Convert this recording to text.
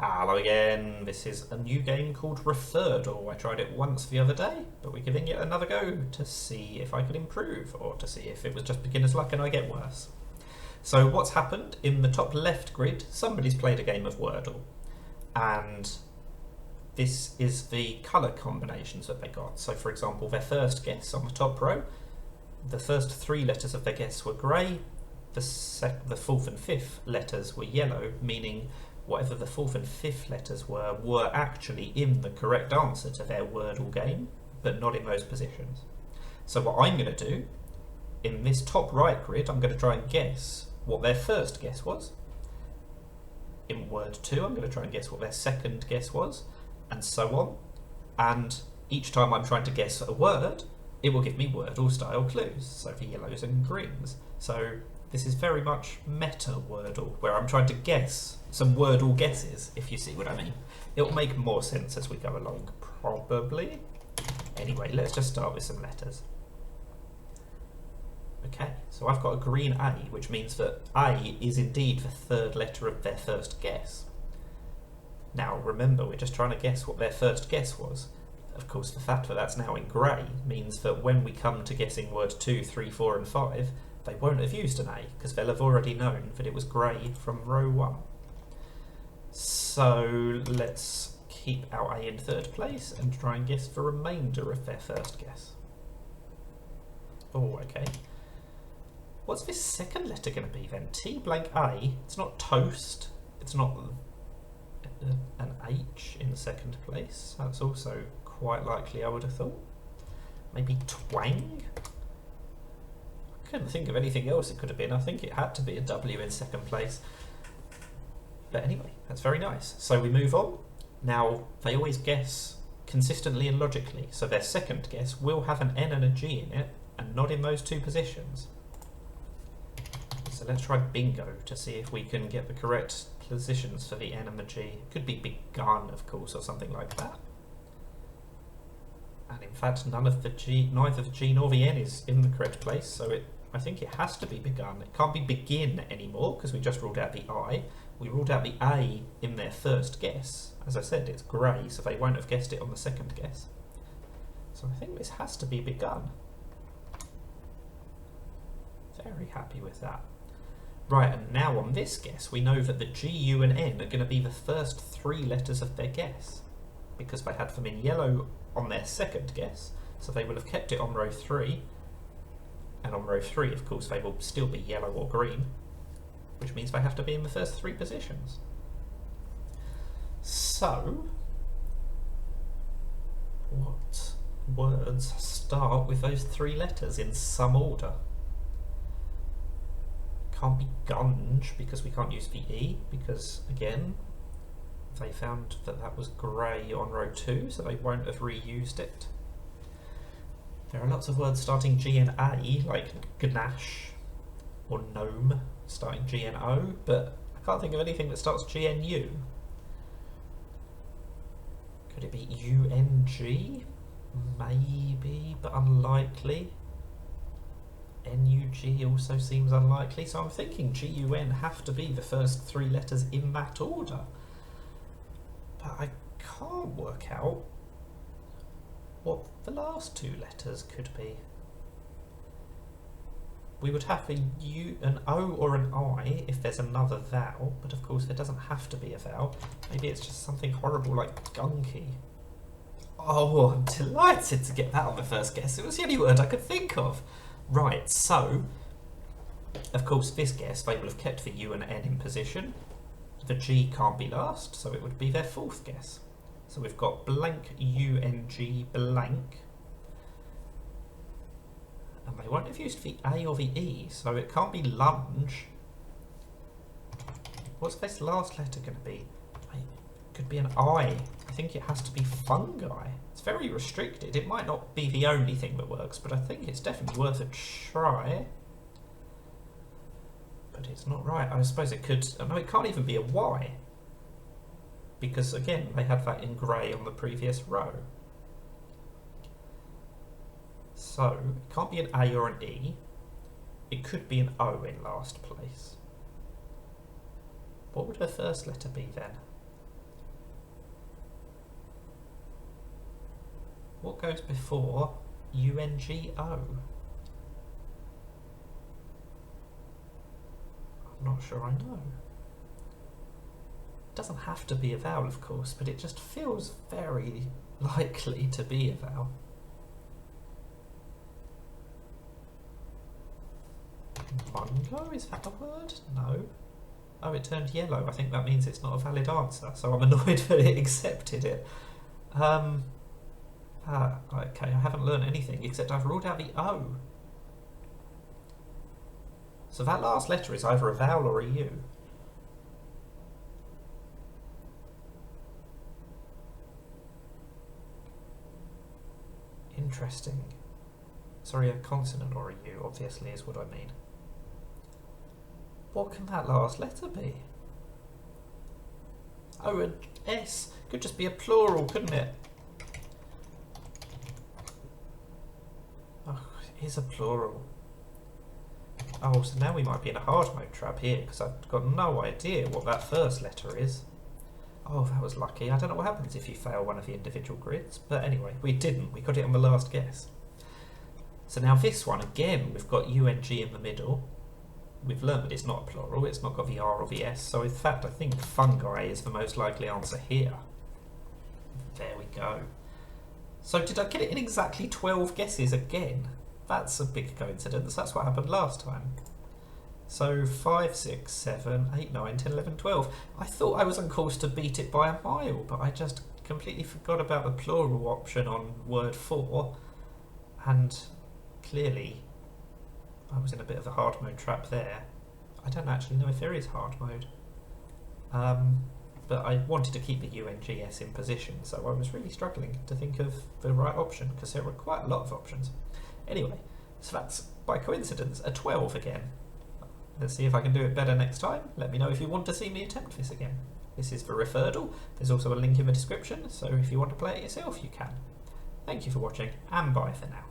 Hello again, this is a new game called Wordle. I tried it once the other day, but we're giving it another go to see if I can improve, or to see if it was just beginner's luck and I get worse. So what's happened, in the top left grid, somebody's played a game of Wordle, and this is the colour combinations that they got. So for example, their first guess on the top row, the first three letters of their guess were grey, the fourth and fifth letters were yellow, meaning whatever the fourth and fifth letters were actually in the correct answer to their Wordle game, but not in those positions. So what I'm going to do, in this top right grid, I'm going to try and guess what their first guess was. In word 2, I'm going to try and guess what their second guess was, and so on. And each time I'm trying to guess a word, it will give me Wordle style clues, so for yellows and greens. So this is very much meta Wordle, where I'm trying to guess some Wordle guesses, if you see what I mean. It'll make more sense as we go along, probably. Anyway, let's just start with some letters. Okay, so I've got a green A, which means that A is indeed the third letter of their first guess. Now, remember, we're just trying to guess what their first guess was. Of course, the fact that that's now in grey means that when we come to guessing word 2, 3, 4 and 5, they won't have used an A, because they'll have already known that it was grey from row 1. So let's keep our A in third place and try and guess the remainder of their first guess. Oh, okay. What's this second letter going to be then? T blank A. It's not toast. It's not an H in second place. That's also quite likely, I would have thought. Maybe twang? I couldn't think of anything else it could have been. I think it had to be a W in second place. But anyway, that's very nice. So we move on. Now, they always guess consistently and logically, so their second guess will have an N and a G in it, and not in those two positions. So let's try bingo to see if we can get the correct positions for the N and the G. It could be begun, of course, or something like that. And in fact, neither the G nor the N is in the correct place, so I think it has to be begun. It can't be begin anymore, because we just ruled out the I. We ruled out the A in their first guess. As I said, it's grey, so they won't have guessed it on the second guess. So I think this has to be begun. Very happy with that. Right, and now on this guess, we know that the G, U and N are going to be the first three letters of their guess, because they had them in yellow on their second guess, so they will have kept it on row 3, and on row 3, of course, they will still be yellow or green, which means they have to be in the first three positions. So, what words start with those three letters in some order? Can't be gunge, because we can't use the E, because, again, they found that that was grey on row 2, so they won't have reused it. There are lots of words starting G and A, like gnash or gnome, starting G and O, but I can't think of anything that starts G and U. Could it be UNG? Maybe, but unlikely. NUG also seems unlikely, so I'm thinking GUN have to be the first three letters in that order. But I can't work out what the last two letters could be. We would have a U, an O or an I if there's another vowel, but of course there doesn't have to be a vowel. Maybe it's just something horrible like gunky. Oh, I'm delighted to get that on the first guess. It was the only word I could think of. Right, so, of course this guess, they will have kept the U and N in position. The G can't be last, so it would be their fourth guess. So we've got blank UNG blank. And they won't have used the A or the E, so it can't be lunge. What's this last letter going to be? It could be an I. I think it has to be fungi. It's very restricted. It might not be the only thing that works, but I think it's definitely worth a try. But it's not right. I suppose it could... No, it can't even be a Y. Because, again, they had that in grey on the previous row. So, it can't be an A or an E. It could be an O in last place. What would her first letter be then? what goes before UNGO? I'm not sure I know. It doesn't have to be a vowel, of course, but it just feels very likely to be a vowel. Mungo, is that a word? No. Oh, it turned yellow. I think that means it's not a valid answer, so I'm annoyed that it accepted it. Okay, I haven't learned anything except I've ruled out the O. So that last letter is either a vowel or a U. Interesting. Sorry, a consonant or a U, obviously, is what I mean. What can that last letter be? Oh, an S. Could just be a plural, couldn't it? Oh, it is a plural. Oh, so now we might be in a hard mode trap here, because I've got no idea what that first letter is. Oh, that was lucky. I don't know what happens if you fail one of the individual grids, but anyway, we didn't. We got it on the last guess. So now this one, again, we've got UNG in the middle. We've learned that it's not a plural, it's not got the R or the S, so in fact I think fungi is the most likely answer here. There we go. So did I get it in exactly 12 guesses again? That's a big coincidence, that's what happened last time. So 5, 6, 7, 8, 9, 10, 11, 12. I thought I was on course to beat it by a mile, but I just completely forgot about the plural option on word 4, and clearly I was in a bit of a hard mode trap there. I don't actually know if there is hard mode. But I wanted to keep the UNGS in position, so I was really struggling to think of the right option, because there were quite a lot of options. Anyway, so that's, by coincidence, a 12 again. Let's see if I can do it better next time. Let me know if you want to see me attempt this again. This is for Referral. There's also a link in the description, so if you want to play it yourself, you can. Thank you for watching, and bye for now.